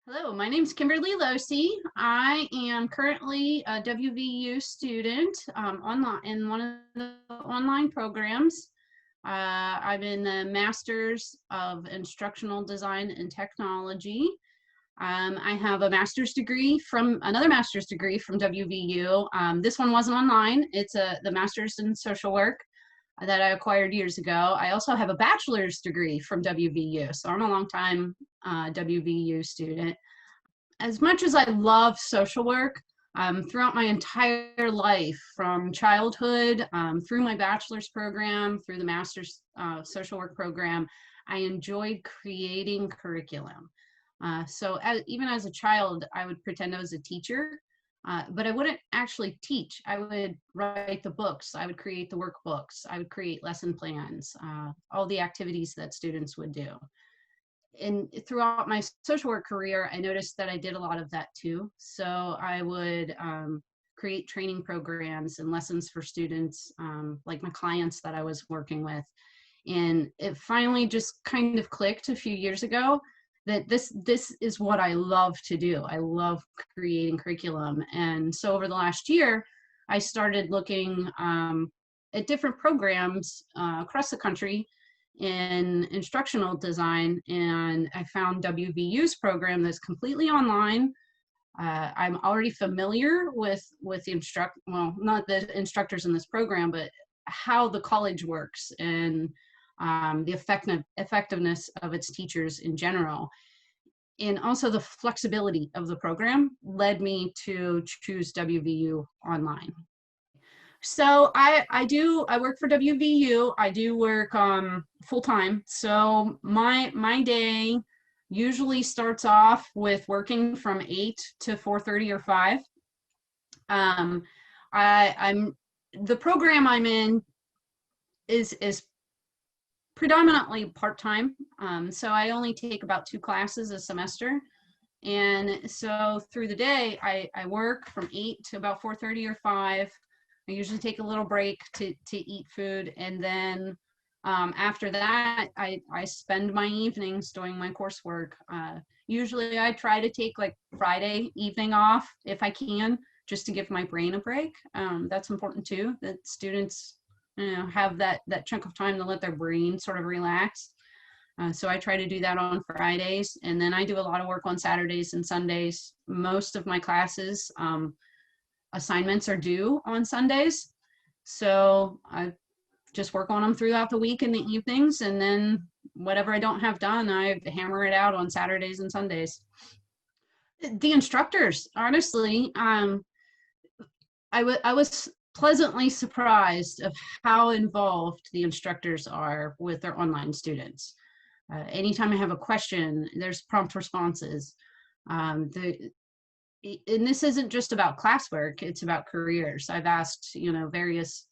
Hello, my name is Kimberly Locy. I am currently a WVU student online in one of the online programs. I'm in the Master's of Instructional Design and Technology. I have a master's degree from another master's degree from WVU. This one wasn't online. It's the Master's in Social Work that I acquired years ago. I also have a bachelor's degree from WVU, so I'm a longtime WVU student. As much as I love social work, throughout my entire life, from childhood through my bachelor's program, through the master's social work program, I enjoyed creating curriculum. Even as a child, I would pretend I was a teacher, but I wouldn't actually teach. I would write the books, I would create the workbooks, I would create lesson plans, all the activities that students would do. And throughout my social work career, I noticed that I did a lot of that too. So I would create training programs and lessons for students, like my clients that I was working with. And it finally just kind of clicked a few years ago that this is what I love to do. I love creating curriculum. And so over the last year, I started looking at different programs across the country in instructional design, and I found WVU's program that's completely online. I'm already familiar with the not the instructors in this program, but how the college works and the effectiveness of its teachers in general. And also the flexibility of the program led me to choose WVU online. So I work for WVU. I do work full time. So my day usually starts off with working from 8 to 4:30 or 5. I'm the program I'm in is predominantly part-time. So I only take about 2 classes a semester. And so through the day, I work from 8 to about 4:30 or 5. I usually take a little break to eat food. And then after that, I spend my evenings doing my coursework. Usually I try to take like Friday evening off if I can, just to give my brain a break. That's important too, that students have that chunk of time to let their brain sort of relax. So I try to do that on Fridays, and then I do a lot of work on Saturdays and Sundays. Most of my classes, assignments are due on Sundays, so I just work on them throughout the week in the evenings, and then whatever I don't have done, I hammer it out on Saturdays and Sundays. The instructors, honestly, I was pleasantly surprised of how involved the instructors are with their online students. Anytime I have a question, there's prompt responses. And this isn't just about classwork, it's about careers. I've asked, various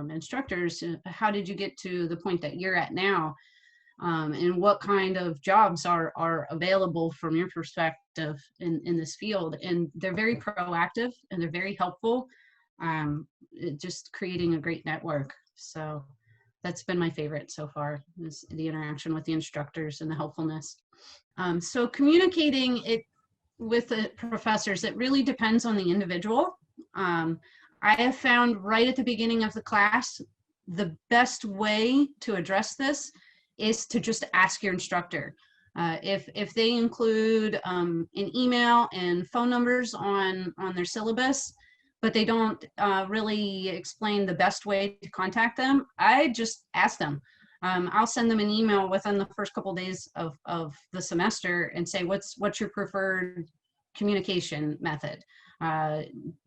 instructors, how did you get to the point that you're at now? And what kind of jobs are available from your perspective in this field? And they're very proactive and they're very helpful, just creating a great network. So that's been my favorite so far, is the interaction with the instructors and the helpfulness. So communicating it with the professors, it really depends on the individual. I have found right at the beginning of the class, the best way to address this is to just ask your instructor. If they include an email and phone numbers on their syllabus, but they don't really explain the best way to contact them, I just ask them. I'll send them an email within the first couple of days of the semester and say, what's your preferred communication method?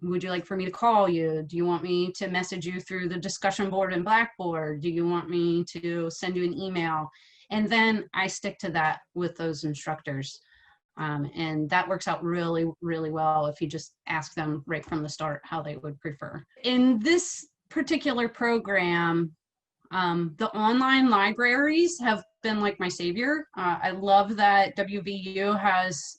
Would you like for me to call you? Do you want me to message you through the discussion board in Blackboard? Do you want me to send you an email? And then I stick to that with those instructors. And that works out really, really well if you just ask them right from the start how they would prefer. In this particular program, the online libraries have been like my savior. I love that WVU has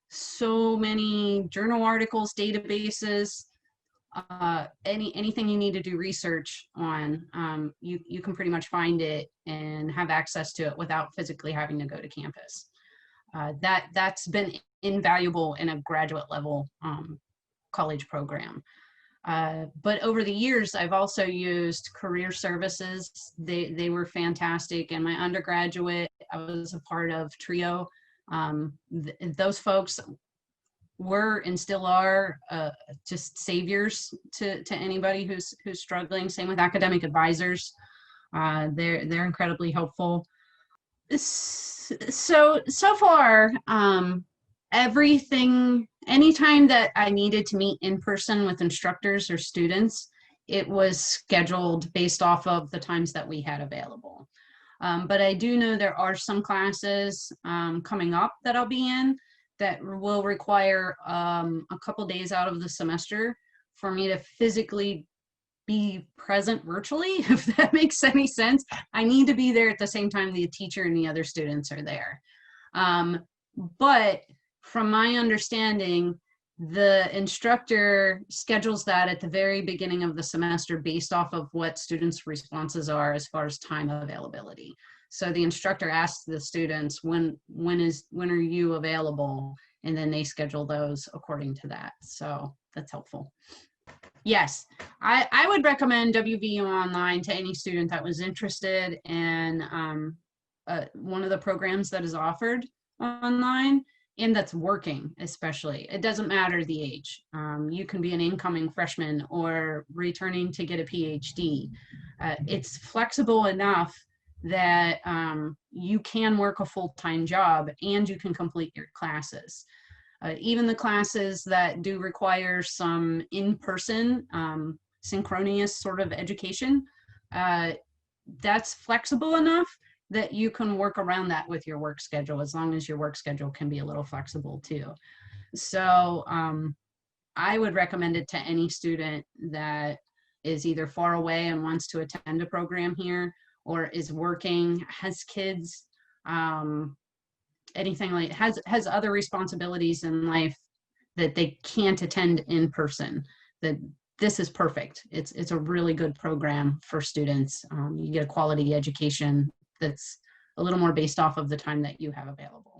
so many journal articles, databases, anything you need to do research on, you can pretty much find it and have access to it without physically having to go to campus. That's been invaluable in a graduate level college program. But over the years, I've also used career services. They were fantastic. In my undergraduate, I was a part of TRIO. Those folks were and still are just saviors to anybody who's struggling. Same with academic advisors. They're incredibly helpful. So far, everything, anytime that I needed to meet in person with instructors or students, it was scheduled based off of the times that we had available. But I do know there are some classes coming up that I'll be in that will require a couple days out of the semester for me to physically be present virtually, if that makes any sense. I need to be there at the same time the teacher and the other students are there. But from my understanding, the instructor schedules that at the very beginning of the semester based off of what students' responses are as far as time availability. So the instructor asks the students, when are you available? And then they schedule those according to that. So that's helpful. Yes, I would recommend WVU Online to any student that was interested in one of the programs that is offered online and that's working, especially. It doesn't matter the age. You can be an incoming freshman or returning to get a PhD. It's flexible enough that you can work a full-time job and you can complete your classes. Even the classes that do require some in-person synchronous sort of education, that's flexible enough that you can work around that with your work schedule, as long as your work schedule can be a little flexible too. So I would recommend it to any student that is either far away and wants to attend a program here, or is working, has kids, anything like, has other responsibilities in life that they can't attend in person. That this is perfect. It's a really good program for students. You get a quality education that's a little more based off of the time that you have available.